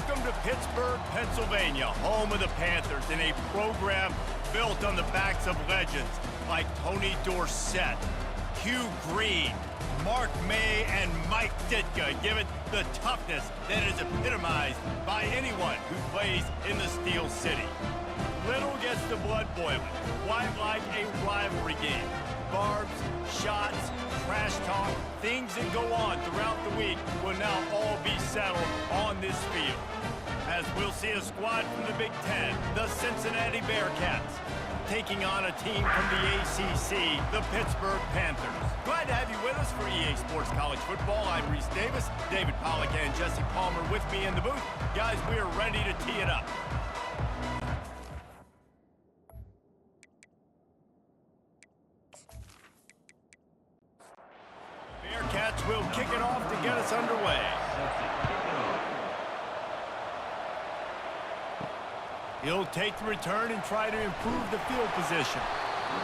Welcome to Pittsburgh, Pennsylvania, home of the Panthers, in a program built on the backs of legends like Tony Dorsett, Hugh Green, Mark May, and Mike Ditka, give it the toughness that is epitomized by anyone who plays in the Steel City. Little gets the blood boiling, quite like a rivalry game. Barbs, shots, trash talk, things that go on throughout the week will now all be settled on this field. As we'll see a squad from the Big Ten, the Cincinnati Bearcats, taking on a team from the ACC, the Pittsburgh Panthers. Glad to have you with us for EA Sports College Football. I'm Reese Davis, David Pollack and Jesse Palmer with me in the booth. Guys, we are ready to tee it up. Bearcats will kick it off to get us underway. He'll take the return and try to improve the field position.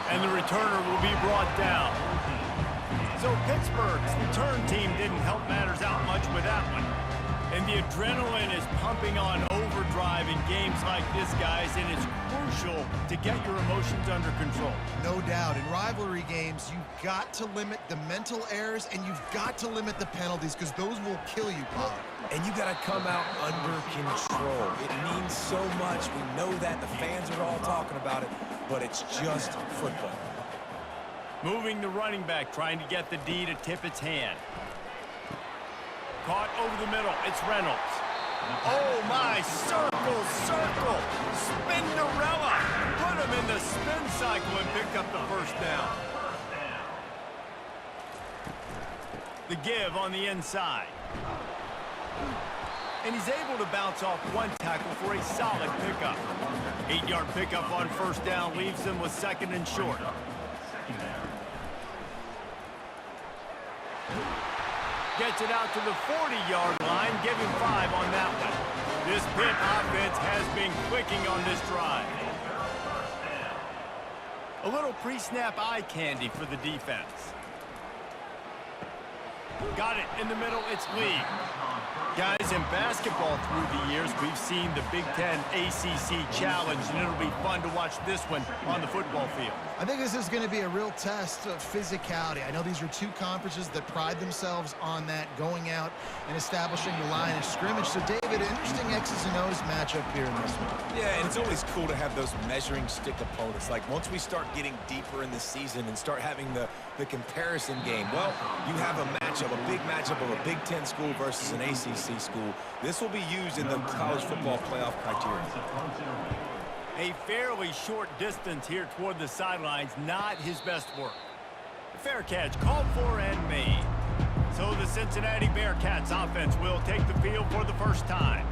And the returner will be brought down. So Pittsburgh's return team didn't help matters out much with that one. And the adrenaline is pumping on overdrive in games like this, guys, and it's crucial to get your emotions under control. No doubt. In rivalry games, you've got to limit the mental errors and you've got to limit the penalties because those will kill you, Paul. And you got to come out under control. It means so much. We know that. The fans are all talking about it, but it's just football. Moving the running back, trying to get the D to tip its hand. Caught over the middle. It's Reynolds. Oh, my. Circle, circle. Spinderella. Put him in the spin cycle and picked up the first down. The give on the inside. And he's able to bounce off one tackle for a solid pickup. 8-yard pickup on first down leaves them with second and short. Gets it out to the 40-yard line, giving 5 on that one. This Pitt offense has been clicking on this drive. A little pre-snap eye candy for the defense. Got it in the middle, it's Lee. Guys, in basketball through the years, we've seen the Big Ten ACC Challenge, and it'll be fun to watch this one on the football field. I think this is going to be a real test of physicality. I know these are two conferences that pride themselves on that, going out and establishing the line of scrimmage. So, David, interesting X's and O's matchup here in this one. Yeah, and it's always cool to have those measuring stick opponents. Like, once we start getting deeper in the season and start having the comparison game, well, you have a matchup, a big matchup of a Big Ten school versus an ACC school. This will be used in the college football playoff criteria. A fairly short distance here toward the sidelines, not his best work. Fair catch, called for and made. So the Cincinnati Bearcats offense will take the field for the first time.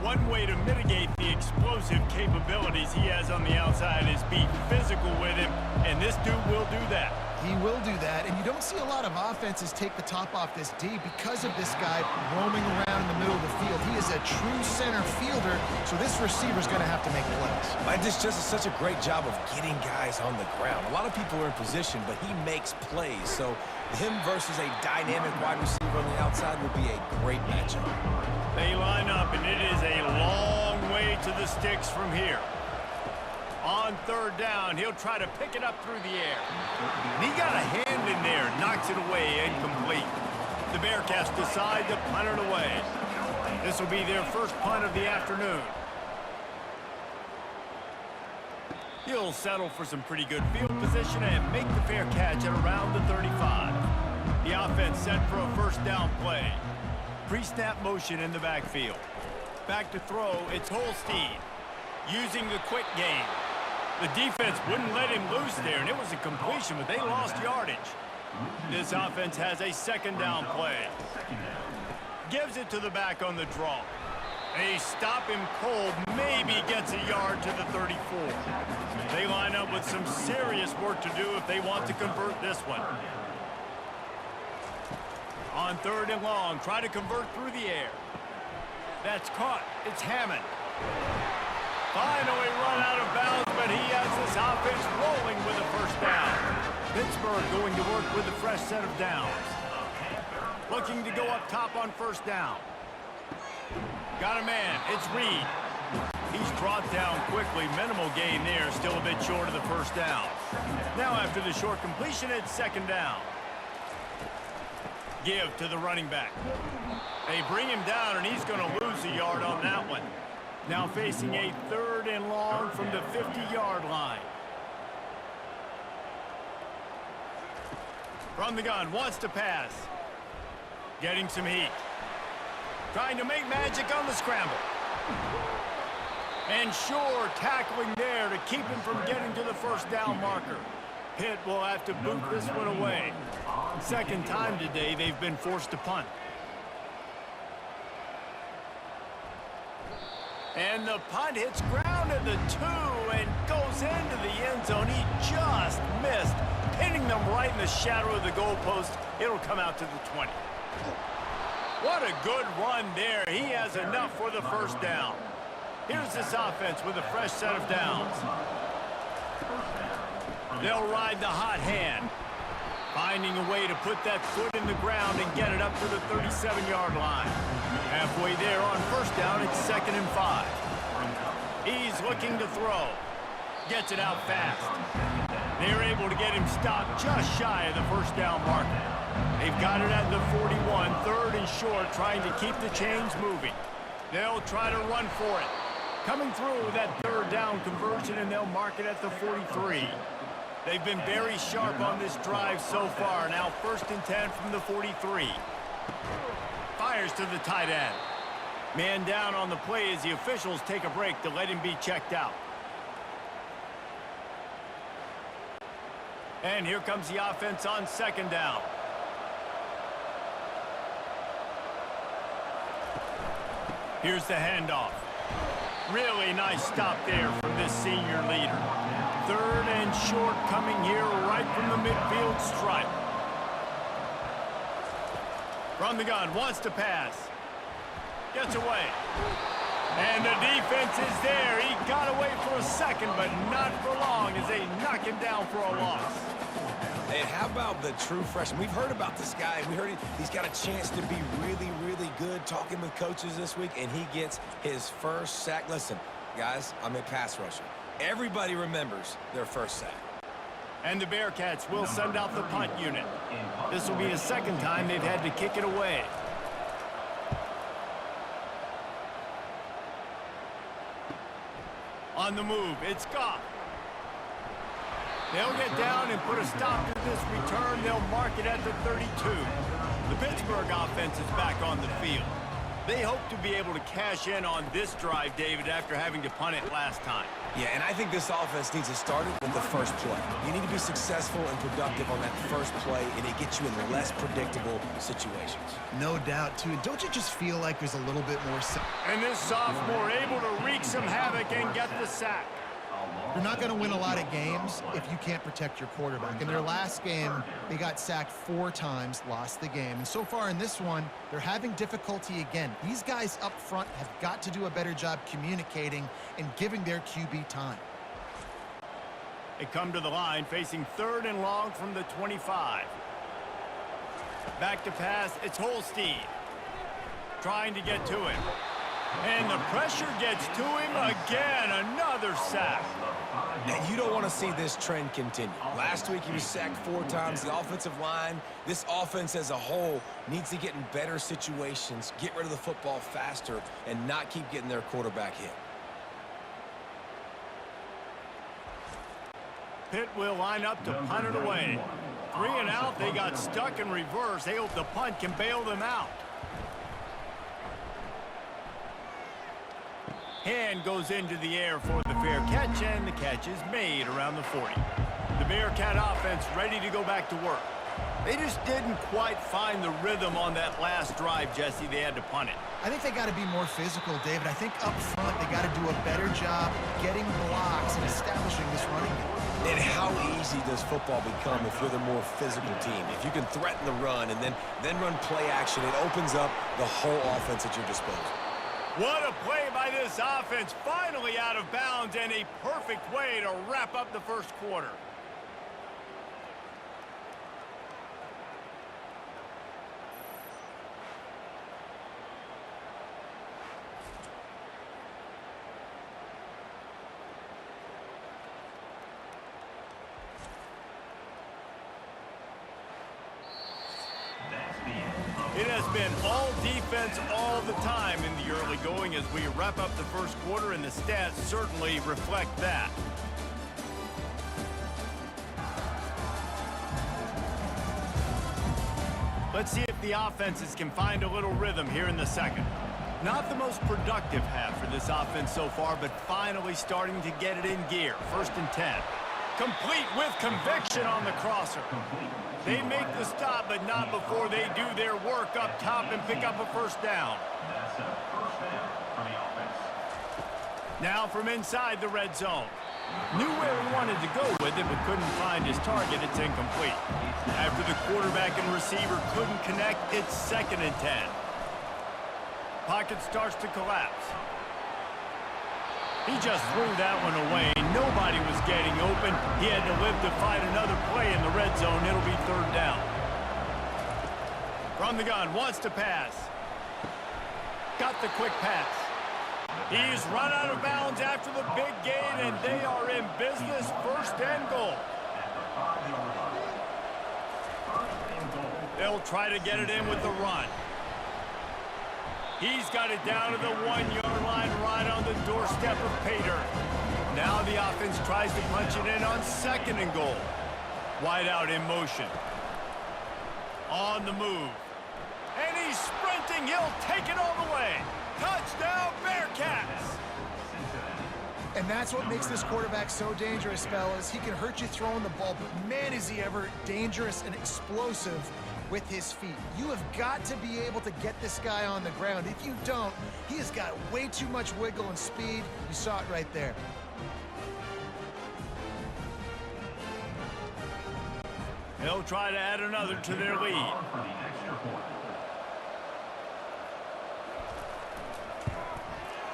One way to mitigate the explosive capabilities he has on the outside is be physical with him, and this dude will do that. He will do that, and you don't see a lot of offenses take the top off this D because of this guy roaming around in the middle of the field. He is a true center fielder, so this receiver's going to have to make plays. This just is such a great job of getting guys on the ground. A lot of people are in position, but he makes plays, so him versus a dynamic wide receiver on the outside would be a great matchup. They line up, and it is a long way to the sticks from here. On third down, he'll try to pick it up through the air. And he got a hand in there, knocks it away, incomplete. The Bearcats decide to punt it away. This will be their first punt of the afternoon. He'll settle for some pretty good field position and make the fair catch at around the 35. The offense set for a first down play. Pre-snap motion in the backfield. Back to throw, it's Holstein. Using the quick game. The defense wouldn't let him loose there, and it was a completion, but they lost yardage. This offense has a second down play. Gives it to the back on the draw. They stop him cold, maybe gets a yard to the 34. They line up with some serious work to do if they want to convert this one. On third and long, try to convert through the air. That's caught. It's Hammond. Finally run out of bounds, but he has this offense rolling with a first down. Pittsburgh going to work with a fresh set of downs. Looking to go up top on first down. Got a man. It's Reed. He's brought down quickly. Minimal gain there. Still a bit short of the first down. Now after the short completion, it's second down. Give to the running back. They bring him down, and he's going to lose a yard on that one. Now facing a 3rd and long from the 50-yard line. From the gun, wants to pass. Getting some heat. Trying to make magic on the scramble. And sure, tackling there to keep him from getting to the first down marker. Pitt will have to boot this one away. Second time today they've been forced to punt. And the punt hits ground at the 2 and goes into the end zone. He just missed, pinning them right in the shadow of the goalpost. It'll come out to the 20. What a good run there. He has enough for the first down. Here's this offense with a fresh set of downs. They'll ride the hot hand, finding a way to put that foot in the ground and get it up to the 37-yard line. Halfway there on first down, it's 2nd and 5. He's looking to throw. Gets it out fast. They're able to get him stopped just shy of the first down marker. They've got it at the 41, 3rd and short, trying to keep the chains moving. They'll try to run for it. Coming through with that 3rd down conversion, and they'll mark it at the 43. They've been very sharp on this drive so far. Now 1st and 10 from the 43. Fires to the tight end. Man down on the play as the officials take a break to let him be checked out. And here comes the offense on 2nd down. Here's the handoff. Really nice stop there from this senior leader. 3rd and short coming here right from the midfield stripe. From the gun, wants to pass. Gets away. And the defense is there. He got away for a second, but not for long as they knock him down for a loss. And how about the true freshman? We've heard about this guy. We heard he's got a chance to be really, really good, talking with coaches this week, and he gets his first sack. Listen, guys, I'm a pass rusher. Everybody remembers their first sack. And the Bearcats will send out the punt unit. This will be the 2nd time they've had to kick it away. On the move, it's Goff. They'll get down and put a stop to this return. They'll mark it at the 32. The Pittsburgh offense is back on the field. They hope to be able to cash in on this drive, David, after having to punt it last time. Yeah, and I think this offense needs to start it with the first play. You need to be successful and productive on that first play, and it gets you in less predictable situations. No doubt, too. Don't you just feel like there's a little bit more... And this sophomore able to wreak some havoc and get the sack. You're not going to win a lot of games if you can't protect your quarterback. In their last game, they got sacked 4 times, lost the game. And so far in this one, they're having difficulty again. These guys up front have got to do a better job communicating and giving their QB time. They come to the line facing 3rd and long from the 25. Back to pass, it's Holstein. Trying to get to him. And the pressure gets to him again. Another sack. Now, you don't want to see this trend continue. Last week, he was sacked 4 times. The offensive line, this offense as a whole, needs to get in better situations, get rid of the football faster, and not keep getting their quarterback hit. Pitt will line up to punt it away. 3 and out. They got stuck in reverse. They hope the punt can bail them out. Hand goes into the air for the fair catch, and the catch is made around the 40. The Bearcat offense ready to go back to work. They just didn't quite find the rhythm on that last drive, Jesse. They had to punt it. I think they got to be more physical, David. I think up front they got to do a better job getting blocks and establishing this running game. And how easy does football become if you're the more physical team? If you can threaten the run and then run play action, it opens up the whole offense at your disposal. What a play by this offense. Finally out of bounds, and a perfect way to wrap up the first quarter. It has been all defense all the time in the early going as we wrap up the first quarter, and the stats certainly reflect that. Let's see if the offenses can find a little rhythm here in the second. Not the most productive half for this offense so far, but finally starting to get it in gear. 1st and 10. Complete with conviction on the crosser. They make the stop, but not before they do their work up top and pick up a first down. Now from inside the red zone. Knew where he wanted to go with it, but couldn't find his target. It's incomplete. After the quarterback and receiver couldn't connect, it's 2nd and 10. Pocket starts to collapse. He just threw that one away. Nobody was getting open. He had to live to find another play in the red zone. It'll be 3rd down. From the gun, wants to pass. Got the quick pass. He's run out of bounds after the big gain, and they are in business. 1st and goal. They'll try to get it in with the run. He's got it down to the 1-yard line right on the doorstep of Pater. Now the offense tries to punch it in on 2nd and goal. Wide out in motion. On the move. And he's sprinting. He'll take it all the way. Touchdown, Bearcats! And that's what makes this quarterback so dangerous, fellas. He can hurt you throwing the ball, but man, is he ever dangerous and explosive with his feet. You have got to be able to get this guy on the ground. If you don't, he has got way too much wiggle and speed. You saw it right there. They'll try to add another to their lead.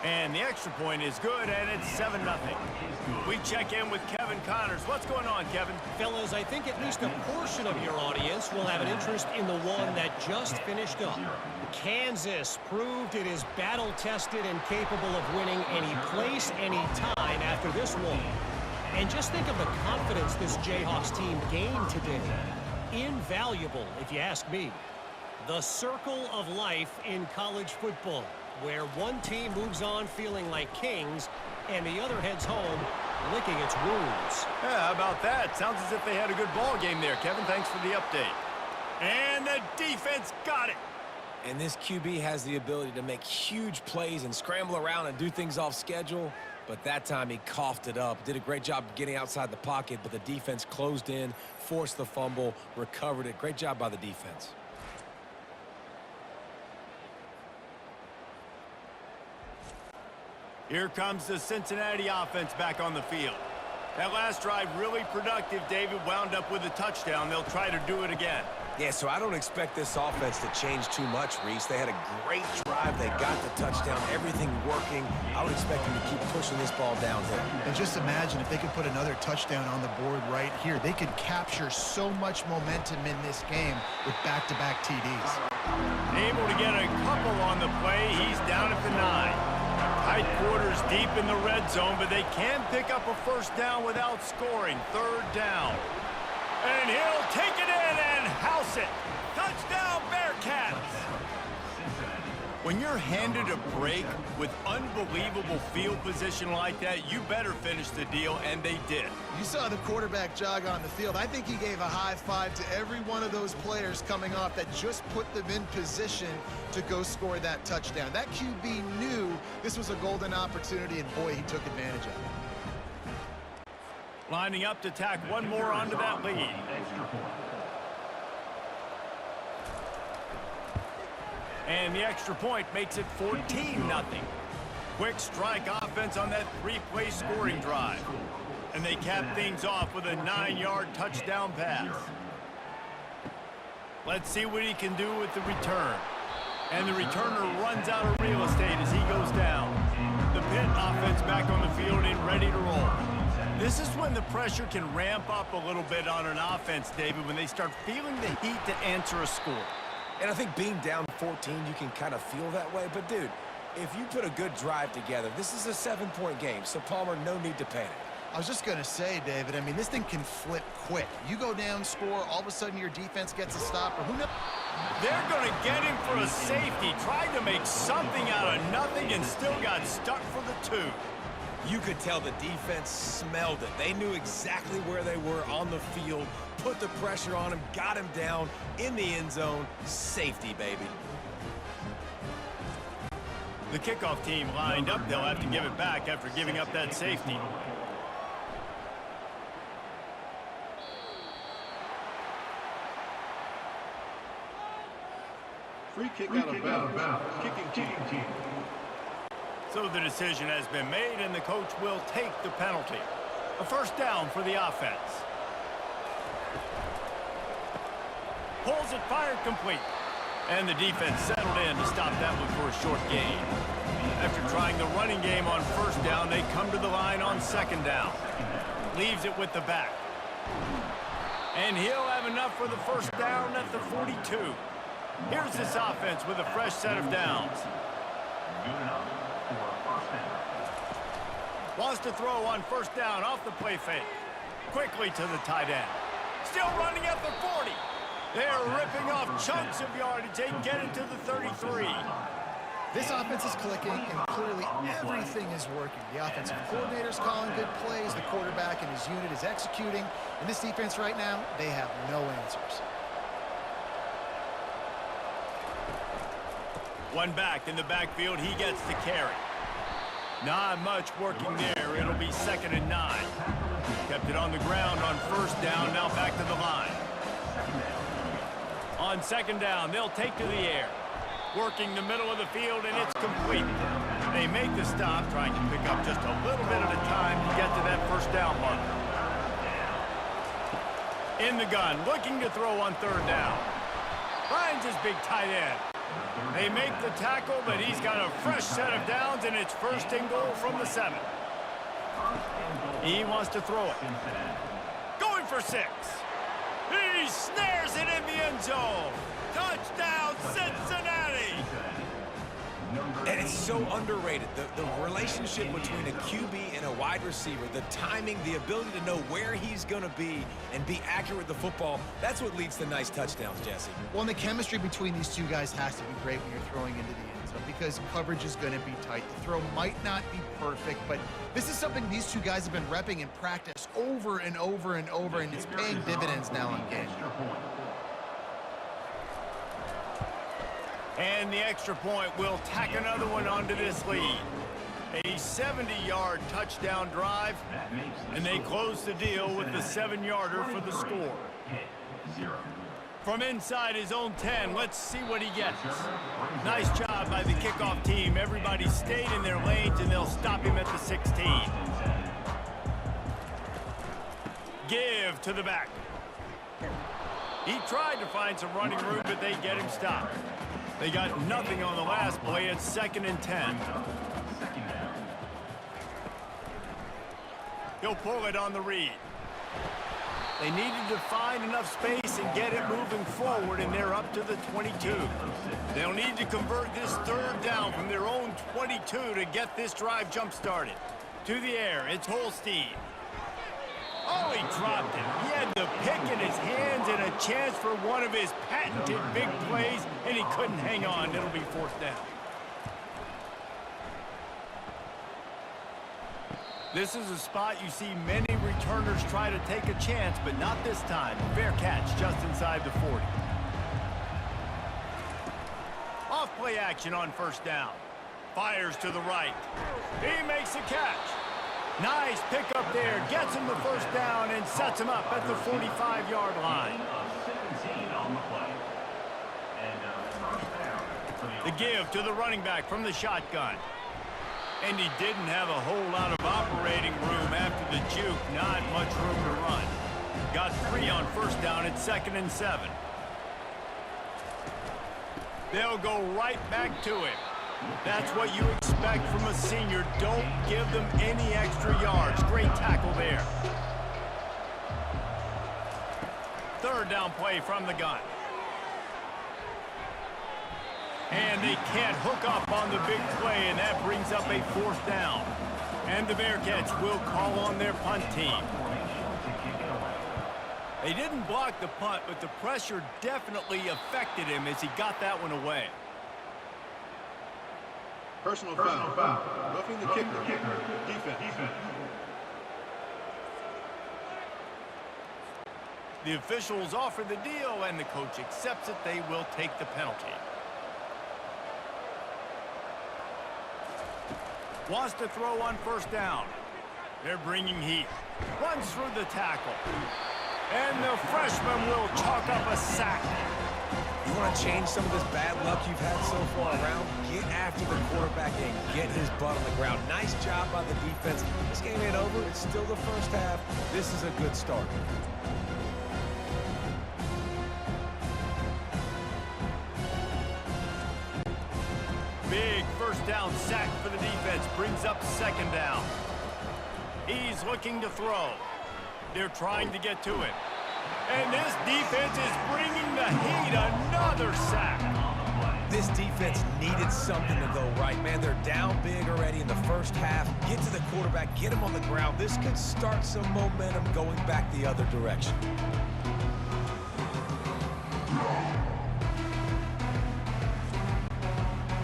And the extra point is good, and it's 7-0. We check in with Kevin Connors. What's going on, Kevin? Fellas, I think at least a portion of your audience will have an interest in the one that just finished up. Kansas proved it is battle-tested and capable of winning any place, any time after this one. And just think of the confidence this Jayhawks team gained today. Invaluable, if you ask me. The circle of life in college football, where one team moves on feeling like kings and the other heads home licking its wounds. Yeah, how about that? Sounds as if they had a good ball game there, Kevin. Thanks for the update. And the defense got it. And this QB has the ability to make huge plays and scramble around and do things off schedule. But that time he coughed it up. Did a great job getting outside the pocket, but the defense closed in, forced the fumble, recovered it. Great job by the defense. Here comes the Cincinnati offense back on the field. That last drive really productive. David wound up with a touchdown. They'll try to do it again. Yeah, so I don't expect this offense to change too much, Reese. They had a great drive. They got the touchdown. Everything working. I would expect them to keep pushing this ball downhill. And just imagine if they could put another touchdown on the board right here. They could capture so much momentum in this game with back-to-back TDs. Able to get a couple on the play. He's down at the 9. Tight quarters deep in the red zone, but they can pick up a first down without scoring. 3rd down. And he'll take it in and house it. Touchdown, Bearcats! When you're handed a break with unbelievable field position like that, you better finish the deal, and they did. You saw the quarterback jog on the field. I think he gave a high five to every one of those players coming off that just put them in position to go score that touchdown. That QB knew this was a golden opportunity, and boy, he took advantage of it. Lining up to tack one more onto that lead. And the extra point makes it 14-0. Quick strike offense on that 3-play scoring drive. And they cap things off with a 9-yard touchdown pass. Let's see what he can do with the return. And the returner runs out of real estate as he goes down. The Pitt offense back on the field and ready to roll. This is when the pressure can ramp up a little bit on an offense, David, when they start feeling the heat to answer a score. And I think being down 14, you can kind of feel that way. But, dude, if you put a good drive together, this is a 7-point game. So, Palmer, no need to panic. I was just going to say, David, I mean, this thing can flip quick. You go down, score, all of a sudden your defense gets a stop. Or who knows? They're going to get him for a safety. Tried to make something out of nothing and still got stuck for the 2. You could tell the defense smelled it. They knew exactly where they were on the field, put the pressure on him, got him down in the end zone. Safety, baby. The kickoff team lined up. They'll have to give it back after giving up that safety. Free kick out of bounds. Kicking team. So the decision has been made, and the coach will take the penalty. A first down for the offense. Pulls it, fired complete. And the defense settled in to stop that one for a short gain. After trying the running game on first down, they come to the line on second down. Leaves it with the back. And he'll have enough for the first down at the 42. Here's this offense with a fresh set of downs. Wants to throw on first down off the play fake. Quickly to the tight end. Still running at the 40. They're ripping off chunks of yardage. They get it to the 33. This offense is clicking, and clearly everything is working. The offensive coordinator's calling good plays. The quarterback and his unit is executing. And this defense right now, they have no answers. One back in the backfield. He gets the carry. Not much working there. It'll be 2nd and 9. Kept it on the ground on first down. Now back to the line. On second down, they'll take to the air. Working the middle of the field, and it's complete. They make the stop, trying to pick up just a little bit at a time to get to that first down mark. In the gun, looking to throw on third down. Finds his big tight end. They make the tackle, but he's got a fresh set of downs, and it's 1st and goal from the 7. He wants to throw it. Going for 6. He snares it in the end zone. Touchdown, Cincinnati! And it's so underrated. The relationship between a QB and a wide receiver, the timing, the ability to know where he's going to be and be accurate with the football, that's what leads to nice touchdowns, Jesse. Well, and the chemistry between these two guys has to be great when you're throwing into the end zone because coverage is going to be tight. The throw might not be perfect, but this is something these two guys have been repping in practice over and over and over, and it's paying dividends now in game. And the extra point will tack another one onto this lead. A 70-yard touchdown drive, and they close the deal with the 7-yarder for the score. From inside his own 10, let's see what he gets. Nice job by the kickoff team. Everybody stayed in their lanes, and they'll stop him at the 16. Give to the back. He tried to find some running room, but they get him stopped. They got nothing on the last play. It's 2nd and 10. He'll pull it on the read. They needed to find enough space and get it moving forward, and they're up to the 22. They'll need to convert this third down from their own 22 to get this drive jump-started. To the air, it's Holstein. Oh, he dropped it. He had the pick in his hands and a chance for one of his patented big plays, and he couldn't hang on. It'll be 4th down. This is a spot you see many returners try to take a chance, but not this time. Fair catch just inside the 40. Off-play action on first down. Fires to the right. He makes a catch. Nice pickup there. Gets him the first down and sets him up at the 45-yard line. The give to the running back from the shotgun. And he didn't have a whole lot of operating room after the juke. Not much room to run. Got 3 on first down at 2nd and 7. They'll go right back to him. That's what you expect from a senior. Don't give them any extra yards. Great tackle there. Third down play from the gun. And they can't hook up on the big play, and that brings up a 4th down. And the Bearcats will call on their punt team. They didn't block the punt, but the pressure definitely affected him as he got that one away. Personal foul. Roughing the kicker. Defense. The officials offer the deal, and the coach accepts it. They will take the penalty. Wants to throw on first down. They're bringing heat. Runs through the tackle. And the freshman will chalk up a sack. You want to change some of this bad luck you've had so far around? Get after the quarterback and get his butt on the ground. Nice job by the defense. This game ain't over. It's still the first half. This is a good start. Big first down sack for the defense. Brings up second down. He's looking to throw. They're trying to get to it. And this defense is bringing the heat. Another sack. This defense needed something to go right, man. They're down big already in the first half. Get to the quarterback, get him on the ground. This could start some momentum going back the other direction.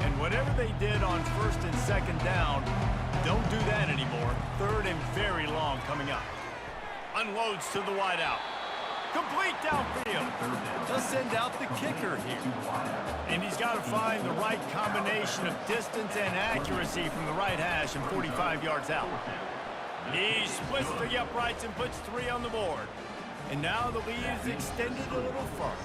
And whatever they did on first and second down, don't do that anymore. Third and very long coming up. Unloads to the wideout. Complete downfield. They'll send out the kicker here. And he's got to find the right combination of distance and accuracy from the right hash and 45 yards out. He splits the uprights and puts 3 on the board. And now the lead is extended a little further.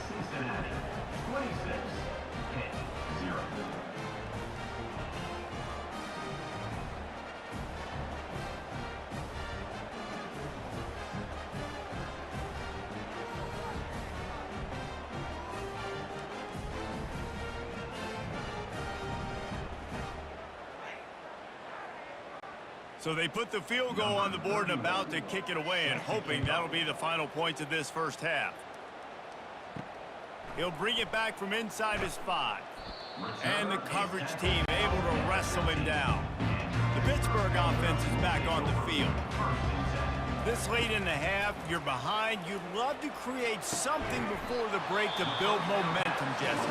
So they put the field goal on the board and about to kick it away and hoping that'll be the final points of this first half. He'll bring it back from inside his 5. And the coverage team able to wrestle him down. The Pittsburgh offense is back on the field. This late in the half, you're behind. You'd love to create something before the break to build momentum, Jesse.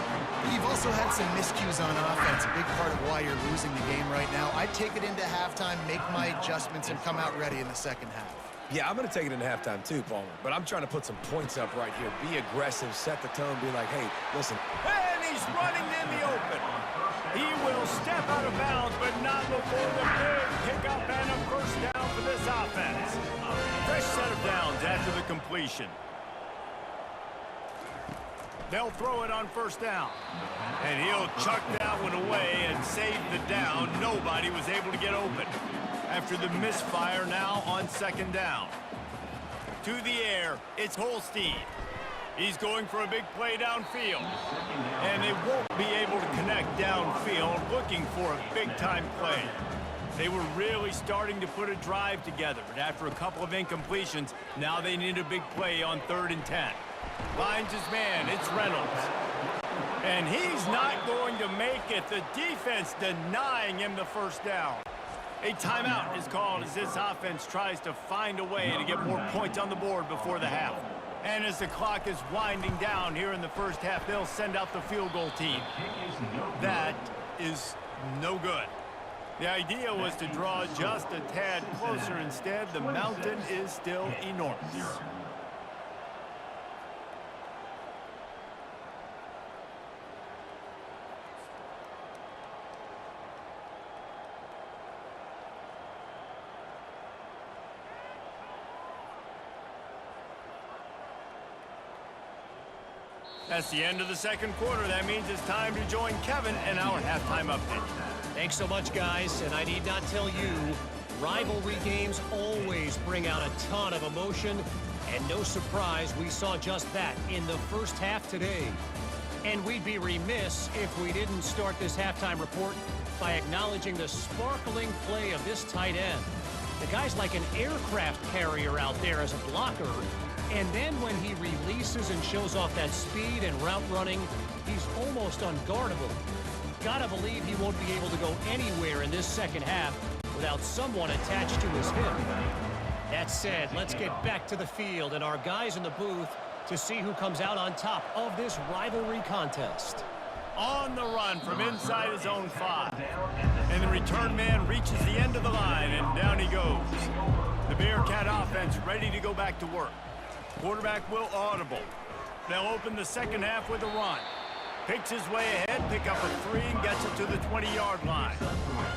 You've also had some miscues on offense, a big part of why you're losing the game right now. I'd take it into halftime, make my adjustments, and come out ready in the second half. Yeah, I'm going to take it into halftime too, Palmer. But I'm trying to put some points up right here. Be aggressive, set the tone, be like, hey, listen. And he's running in the open. He will step out of bounds, but not before the big pickup and a first down for this offense. Fresh set of downs after the completion. They'll throw it on first down. And he'll chuck that one away and save the down. Nobody was able to get open. After the misfire, now on second down. To the air, it's Holstein. He's going for a big play downfield. And they won't be able to connect downfield, looking for a big-time play. They were really starting to put a drive together, but after a couple of incompletions, now they need a big play on 3rd and 10. Finds his man, it's Reynolds. And he's not going to make it. The defense denying him the first down. A timeout is called as this offense tries to find a way to get more points on the board before the half. And as the clock is winding down here in the first half, they'll send out the field goal team. That is no good. The idea was to draw just a tad closer. Instead, the mountain is still enormous. That's the end of the second quarter. That means it's time to join Kevin in our halftime update. Thanks so much, guys. And I need not tell you, rivalry games always bring out a ton of emotion. And no surprise, we saw just that in the first half today. And we'd be remiss if we didn't start this halftime report by acknowledging the sparkling play of this tight end. The guy's like an aircraft carrier out there as a blocker. And then when he releases and shows off that speed and route running, he's almost unguardable. Gotta believe he won't be able to go anywhere in this second half without someone attached to his hip. That said, let's get back to the field and our guys in the booth to see who comes out on top of this rivalry contest. On the run from inside his own 5. And the return man reaches the end of the line, and down he goes. The Bearcat offense ready to go back to work. Quarterback will audible. They'll open the second half with a run. Picks his way ahead, pick up a 3, and gets it to the 20-yard line.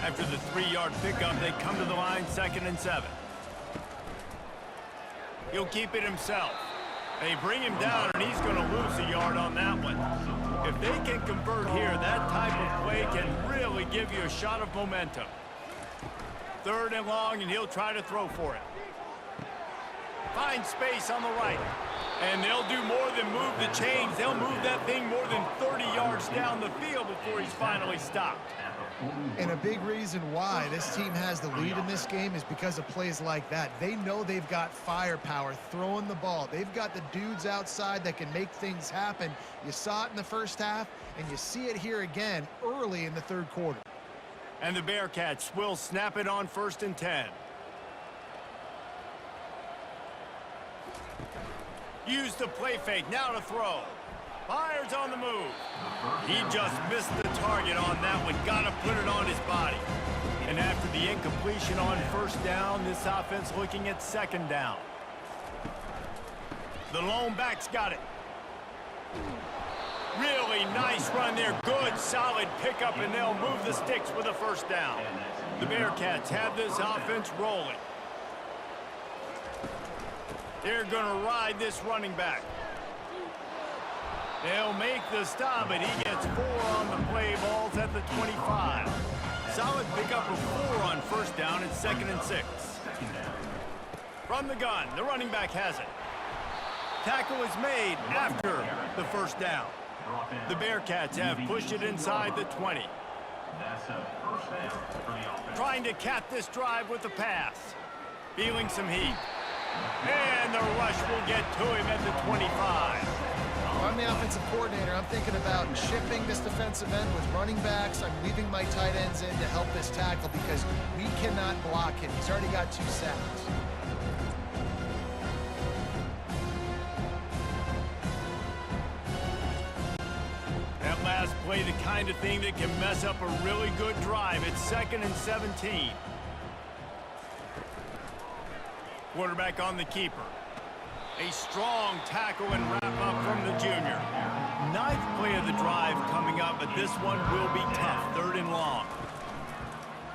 After the 3-yard pickup, they come to the line 2nd and 7. He'll keep it himself. They bring him down, and he's going to lose a yard on that one. If they can convert here, that type of play can really give you a shot of momentum. 3rd and long, and he'll try to throw for it. Finds space on the right. And they'll do more than move the chains. They'll move that thing more than 30 yards down the field before he's finally stopped. And a big reason why this team has the lead in this game is because of plays like that. They know they've got firepower throwing the ball. They've got the dudes outside that can make things happen. You saw it in the first half, and you see it here again early in the 3rd quarter. And the Bearcats will snap it on 1st and 10. Use the play fake, now to throw. Fires on the move. He just missed the target on that one. Got to put it on his body. And after the incompletion on 1st down, this offense looking at 2nd down. The lone back's got it. Really nice run there. Good, solid pickup, and they'll move the sticks with a 1st down. The Bearcats have this offense rolling. They're going to ride this running back. They'll make the stop, but he gets 4 on the play balls at the 25. Solid pickup of 4 on 1st down and 2nd and 6. From the gun, the running back has it. Tackle is made after the 1st down. The Bearcats have pushed it inside the 20. Trying to cap this drive with the pass. Feeling some heat. And the rush will get to him at the 25. If I'm the offensive coordinator, I'm thinking about chipping this defensive end with running backs. I'm leaving my tight ends in to help this tackle because we cannot block him. He's already got 2 sacks. That last play, the kind of thing that can mess up a really good drive. It's 2nd and 17. Quarterback on the keeper. A strong tackle and wrap-up from the junior. 9th play of the drive coming up, but this one will be tough. 3rd and long.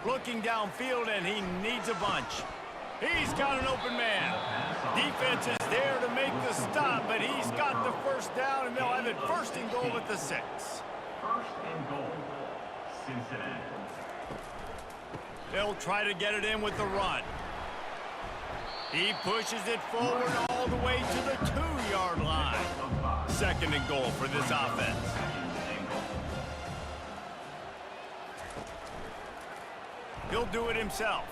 Looking downfield, and he needs a bunch. He's got an open man. Defense is there to make the stop, but he's got the 1st down, and they'll have it 1st and goal at the 6. 1st and goal, Cincinnati. They'll try to get it in with the run. He pushes it forward all the way to the 2-yard line. 2nd and goal for this offense. He'll do it himself.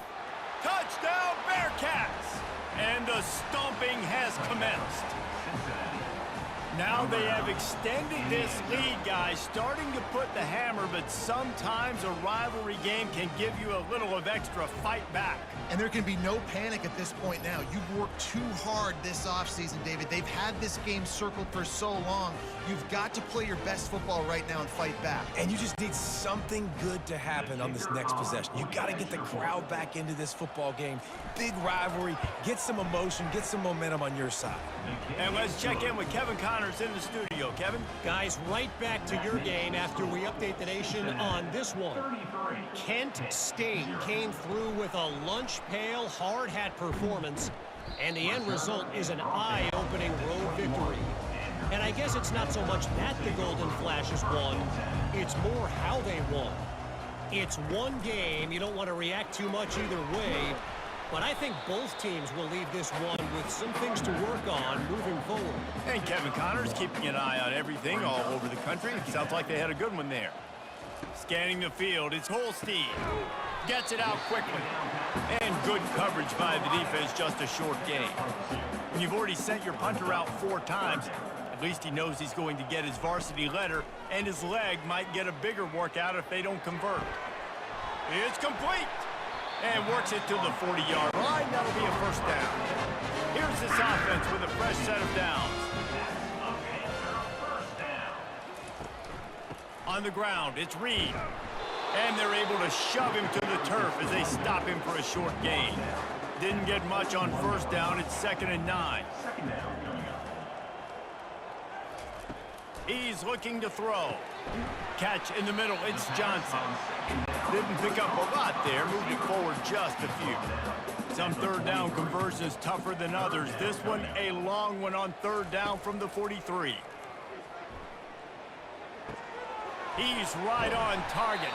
Touchdown, Bearcats! And the stomping has commenced. Now they have extended this lead, guys, starting to put the hammer, but sometimes a rivalry game can give you a little of extra fight back. And there can be no panic at this point now. You've worked too hard this offseason, David. They've had this game circled for so long. You've got to play your best football right now and fight back. And you just need something good to happen on this next possession. You got to get the crowd back into this football game. Big rivalry. Get some emotion. Get some momentum on your side. And let's check in with Kevin Connors in the studio. Kevin? Guys, right back to your game after we update the nation on this one. Kent State came through with a lunch pail, hard hat performance, and the end result is an eye-opening road victory. And I guess it's not so much that the Golden Flashes won, it's more how they won. It's one game, you don't want to react too much either way, but I think both teams will leave this one with some things to work on moving forward. And Kevin Connors keeping an eye on everything all over the country. It sounds like they had a good one there. Scanning the field, it's Holstein. Gets it out quickly. And good coverage by the defense, just a short game. When you've already sent your punter out 4 times, at least he knows he's going to get his varsity letter, and his leg might get a bigger workout if they don't convert. It's complete. And works it to the 40-yard line. That'll be a first down. Here's this offense with a fresh set of downs. On the ground, it's Reed. And they're able to shove him to the turf as they stop him for a short gain. Didn't get much on first down. It's 2nd and 9. He's looking to throw. Catch in the middle. It's Johnson. Didn't pick up a lot there. Moved it forward just a few. Some third down conversions tougher than others. This one a long one on 3rd down from the 43. He's right on target.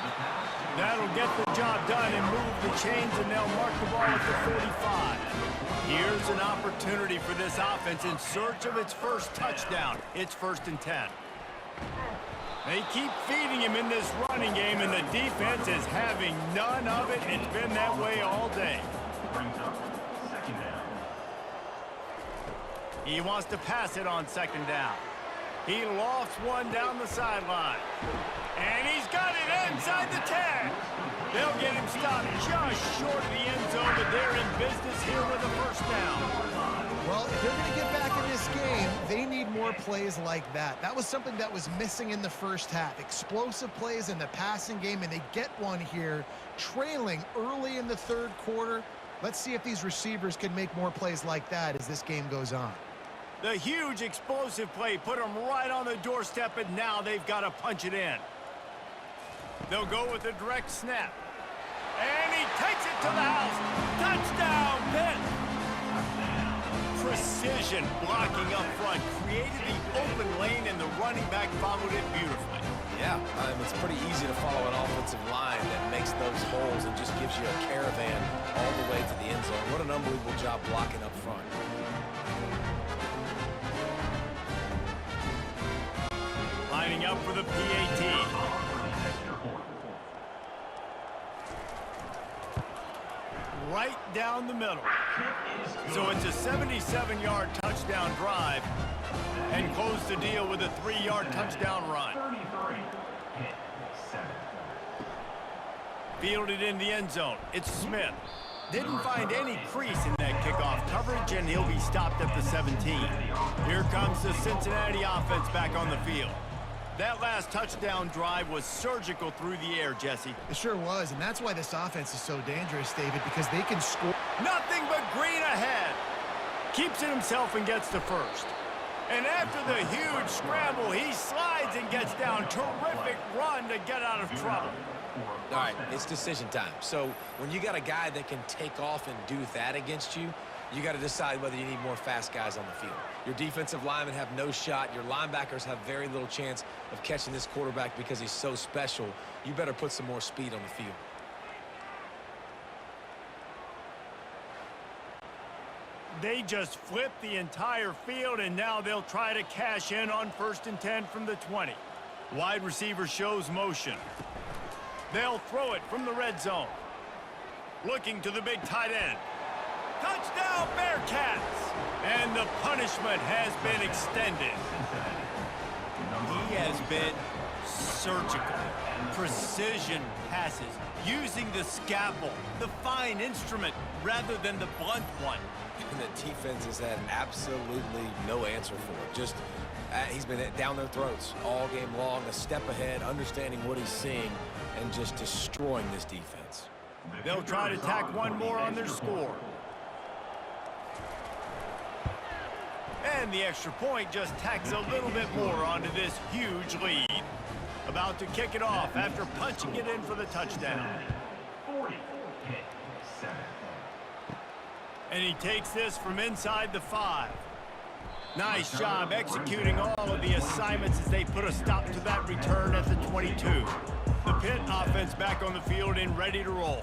That'll get the job done and move the chains, and they'll mark the ball at the 45. Here's an opportunity for this offense in search of its first touchdown. It's 1st and 10. They keep feeding him in this running game, and the defense is having none of it. It's been that way all day. He wants to pass it on 2nd down. He lofts one down the sideline. And he's got it inside the 10. They'll get him stopped just short of the end zone, but they're in business here with a first down. Well, if they're going to get back in this game, they need more plays like that. That was something that was missing in the first half. Explosive plays in the passing game, and they get one here, trailing early in the 3rd quarter. Let's see if these receivers can make more plays like that as this game goes on. The huge explosive play put them right on the doorstep, and now they've got to punch it in. They'll go with a direct snap. And he takes it to the house. Touchdown, Pitt! Precision blocking up front created the open lane, and the running back followed it beautifully. Yeah, it's pretty easy to follow an offensive line that makes those holes and just gives you a caravan all the way to the end zone. What an unbelievable job blocking up front. Lining up for the PAT. Right down the middle. So it's a 77-yard touchdown drive, and close the deal with a 3-yard touchdown run. Fielded in the end zone. It's Smith. Didn't find any crease in that kickoff coverage, and he'll be stopped at the 17. Here comes the Cincinnati offense back on the field. That last touchdown drive was surgical through the air, Jesse. It sure was, and that's why this offense is so dangerous, David, because they can score. Nothing but green ahead. Keeps it himself and gets to first. And after the huge scramble, he slides and gets down. Terrific run to get out of trouble. All right, it's decision time. So when you got a guy that can take off and do that against you, you got to decide whether you need more fast guys on the field. Your defensive linemen have no shot. Your linebackers have very little chance of catching this quarterback because he's so special. You better put some more speed on the field. They just flipped the entire field, and now they'll try to cash in on 1st and 10 from the 20. Wide receiver shows motion. They'll throw it from the red zone. Looking to the big tight end. Touchdown, Bearcats! And the punishment has been extended. He has been surgical. Precision passes, using the scalpel, the fine instrument, rather than the blunt one. And the defense has had absolutely no answer for it. Just, he's been down their throats all game long, a step ahead, understanding what he's seeing, and just destroying this defense. They'll try to tack one more on their score. And the extra point just tacks a little bit more onto this huge lead. About to kick it off after punching it in for the touchdown. And he takes this from inside the 5. Nice job executing all of the assignments as they put a stop to that return at the 22. The Pitt offense back on the field and ready to roll.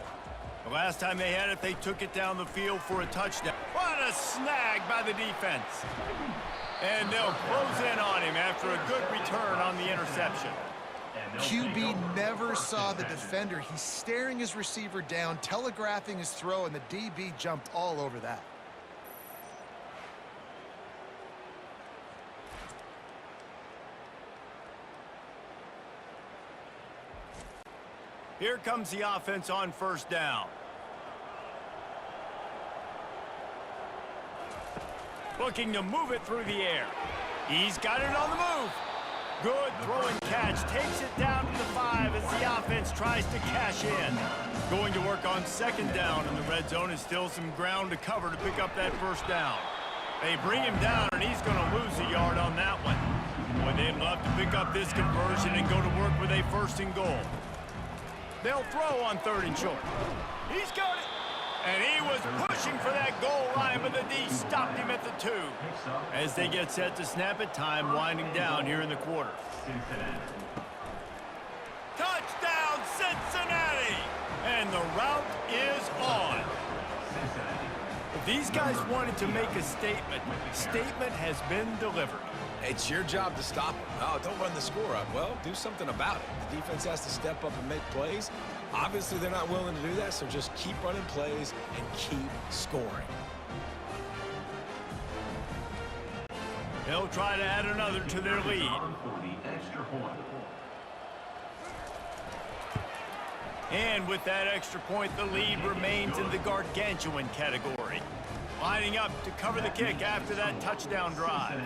The last time they had it, they took it down the field for a touchdown. What a snag by the defense. And they'll close in on him after a good return on the interception. QB never saw the defender. He's staring his receiver down, telegraphing his throw, and the DB jumped all over that. Here comes the offense on 1st down. Looking to move it through the air. He's got it on the move. Good throw and catch. Takes it down to the 5 as the offense tries to cash in. Going to work on second down, and the red zone is still some ground to cover to pick up that first down. They bring him down, and he's going to lose a yard on that one. Boy, they'd love to pick up this conversion and go to work with a first and goal. They'll throw on 3rd and short. He's got it. And he was pushing for that goal line, but the D stopped him at the 2. As they get set to snap it, time winding down here in the quarter. Touchdown, Cincinnati! And the route is on. If these guys wanted to make a statement, statement has been delivered. It's your job to stop them. Oh, don't run the score up. Well, do something about it. The defense has to step up and make plays. Obviously, they're not willing to do that, so just keep running plays and keep scoring. They'll try to add another to their lead. And with that extra point, the lead remains in the gargantuan category. Lining up to cover the kick after that touchdown drive.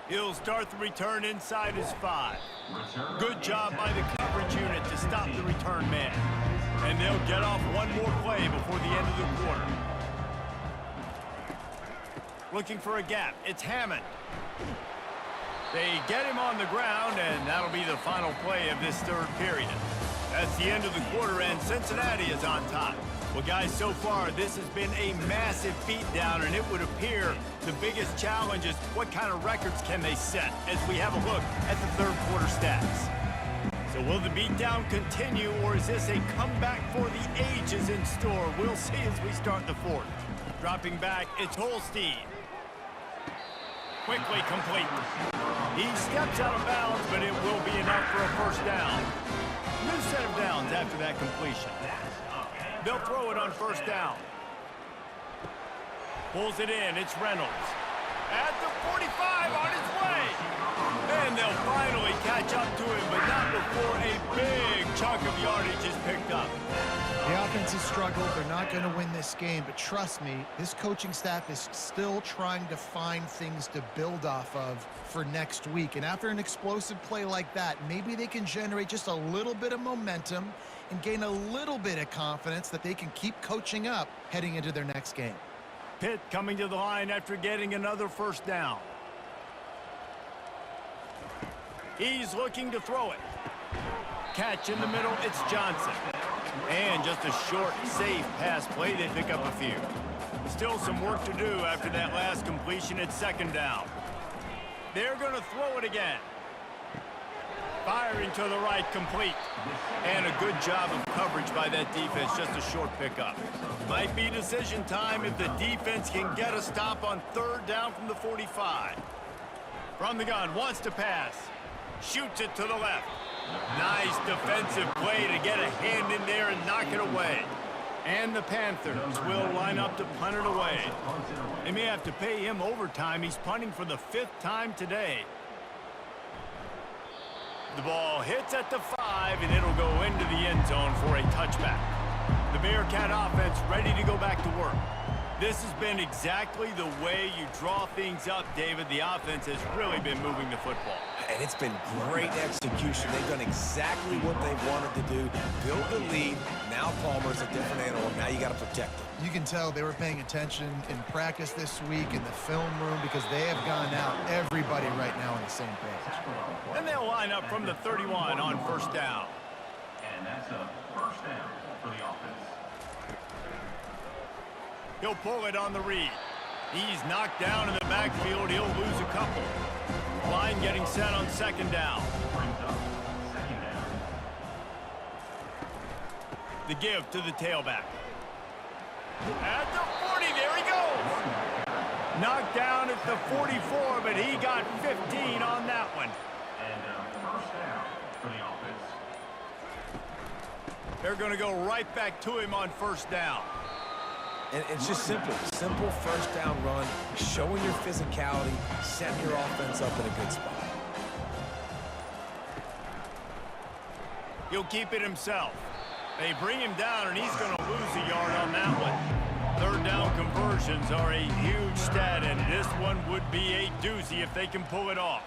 He'll start the return inside his 5. Good job by the coverage unit to stop the return man. And they'll get off one more play before the end of the quarter. Looking for a gap. It's Hammond. They get him on the ground, and that'll be the final play of this third period. That's the end of the quarter, and Cincinnati is on top. Well, guys, so far, this has been a massive beatdown, and it would appear the biggest challenge is what kind of records can they set as we have a look at the third quarter stats. So will the beatdown continue, or is this a comeback for the ages in store? We'll see as we start the fourth. Dropping back, it's Holstein. Quickly complete. He steps out of bounds, but it will be enough for a first down. New set of downs after that completion. They'll throw it on first down. Pulls it in. It's Reynolds. At the 45 on his way. And they'll finally catch up to him, but not before a big chunk of yardage is picked up. The offense has struggled. They're not going to win this game, but trust me, this coaching staff is still trying to find things to build off of for next week. And after an explosive play like that, maybe they can generate just a little bit of momentum and gain a little bit of confidence that they can keep coaching up heading into their next game. Pitt coming to the line after getting another first down. He's looking to throw it. Catch in the middle, it's Johnson. And just a short, safe pass play, they pick up a few. Still some work to do after that last completion at second down. They're going to throw it again. Firing to the right, complete. And a good job of coverage by that defense, just a short pickup. Might be decision time if the defense can get a stop on third down from the 45. From the gun, wants to pass. Shoots it to the left. Nice defensive play to get a hand in there and knock it away. And the Panthers will line up to punt it away. They may have to pay him overtime. He's punting for the 5th time today. The ball hits at the 5, and it'll go into the end zone for a touchback. The Bearcat offense ready to go back to work. This has been exactly the way you draw things up, David. The offense has really been moving the football. And it's been great execution. They've done exactly what they've wanted to do. Build the lead. Now Palmer's a different animal. Now you got to protect him. You can tell they were paying attention in practice this week in the film room because they have gone out, everybody right now on the same page. And they'll line up from the 31 on first down. And that's a first down for the offense. He'll pull it on the read. He's knocked down in the backfield. He'll lose a couple. Line getting set on second down. The give to the tailback. At the 40, there he goes. Knocked down at the 44, but he got 15 on that one. And first down for the offense. They're going to go right back to him on first down. And it's just simple first down run, showing your physicality, setting your offense up in a good spot. He'll keep it himself. They bring him down, and he's going to lose a yard on that one. Third down conversions are a huge stat, and this one would be a doozy if they can pull it off.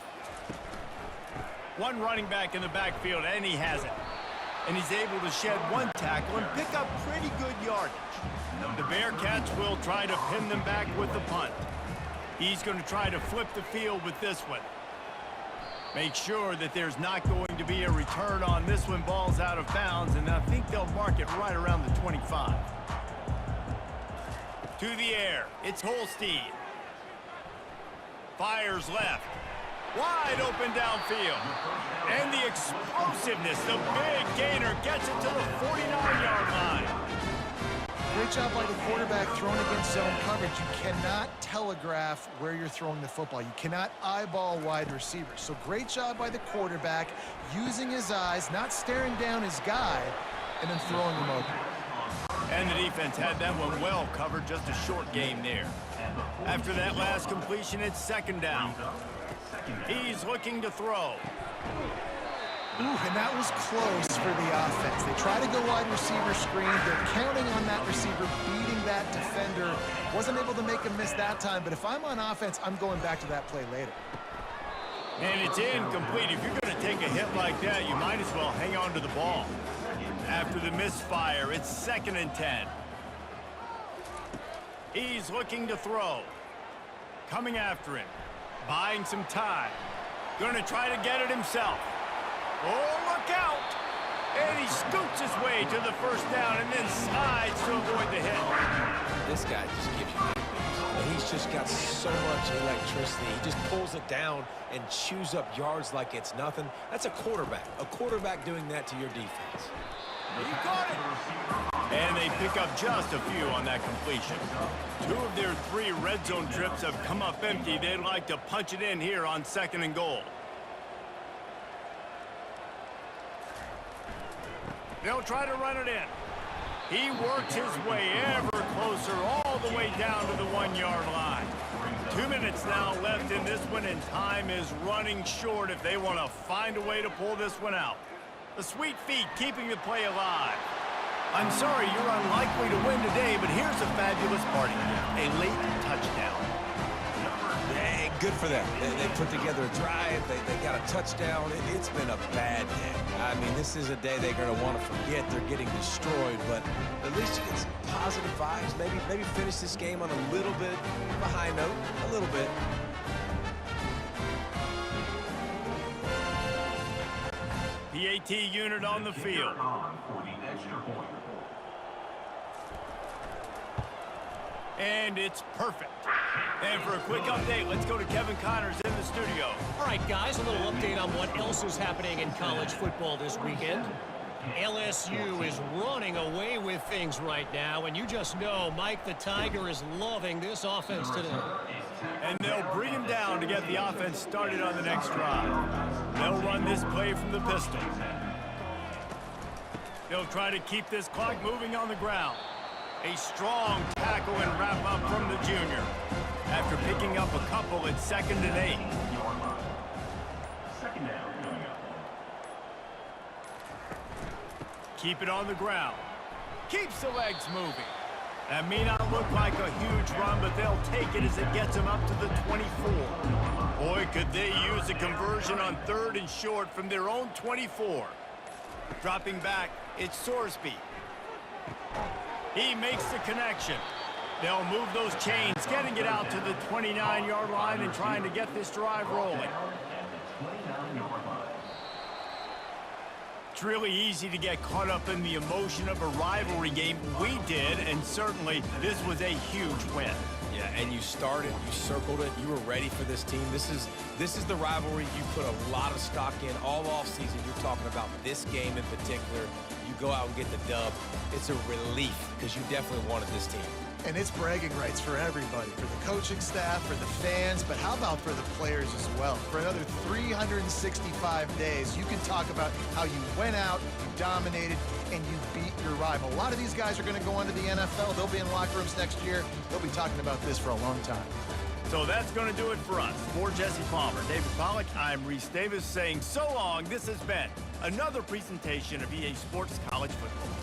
One running back in the backfield, and he has it. And he's able to shed one tackle and pick up pretty good yardage. The Bearcats will try to pin them back with the punt. He's going to try to flip the field with this one. Make sure that there's not going to be a return on this one. Ball's out of bounds, and I think they'll mark it right around the 25. To the air, it's Holstein. Fires left. Wide open downfield. And the explosiveness, the big gainer gets it to the 49-yard line. Great job by the quarterback throwing against zone coverage. You cannot telegraph where you're throwing the football. You cannot eyeball wide receivers. So great job by the quarterback using his eyes, not staring down his guy, and then throwing him open. And the defense had that one well covered, just a short game there. After that last completion, it's second down. He's looking to throw. Ooh, and that was close for the offense. They try to go wide receiver screen. They're counting on that receiver beating that defender. Wasn't able to make him miss that time, but if I'm on offense, I'm going back to that play later. And it's incomplete. If you're going to take a hit like that, you might as well hang on to the ball. After the misfire, it's 2nd and 10. He's looking to throw. Coming after him. Buying some time. Going to try to get it himself. Oh, look out! And he scoots his way to the first down and then slides to avoid the hit. This guy just gives you nightmares. He's just got so much electricity. He just pulls it down and chews up yards like it's nothing. That's a quarterback. A quarterback doing that to your defense. He got it! And they pick up just a few on that completion. 2 of their 3 red zone trips have come up empty. They'd like to punch it in here on 2nd and goal. They'll try to run it in. He works his way ever closer all the way down to the 1-yard line. 2 minutes now left in this one, and time is running short if they want to find a way to pull this one out. The sweet feet keeping the play alive. I'm sorry you're unlikely to win today, but here's a fabulous party. A late touchdown. Hey, good for them. They put together a drive. They got a touchdown. It's been a bad day. I mean, this is a day they're going to want to forget. They're getting destroyed, but at least you get some positive vibes. Maybe finish this game on a little bit of a high note. A little bit. PAT unit on the field. And it's perfect. And for a quick update, let's go to Kevin Connors in the studio. All right, guys, a little update on what else is happening in college football this weekend. LSU is running away with things right now, and you just know Mike the Tiger is loving this offense today. And they'll bring him down to get the offense started on the next drive. They'll run this play from the pistol. They'll try to keep this clock moving on the ground. A strong tackle and wrap up from the junior. After picking up a couple, it's 2nd and 8. Keep it on the ground. Keeps the legs moving. That may not look like a huge run, but they'll take it as it gets them up to the 24. Boy, could they use a conversion on 3rd and short from their own 24. Dropping back, it's Sorsby. He makes the connection. They'll move those chains, getting it out to the 29-yard line and trying to get this drive rolling. It's really easy to get caught up in the emotion of a rivalry game. We did, and certainly this was a huge win. Yeah, and you started, you circled it, you were ready for this team. This is the rivalry you put a lot of stock in all offseason. You're talking about this game in particular. You go out and get the dub. It's a relief because you definitely wanted this team. And it's bragging rights for everybody, for the coaching staff, for the fans, but how about for the players as well? For another 365 days, you can talk about how you went out, you dominated, and you beat your rival. A lot of these guys are going to go on to the NFL. They'll be in locker rooms next year. They'll be talking about this for a long time. So that's going to do it for us. For Jesse Palmer, David Pollack, I'm Reese Davis saying so long. This has been another presentation of EA Sports College Football.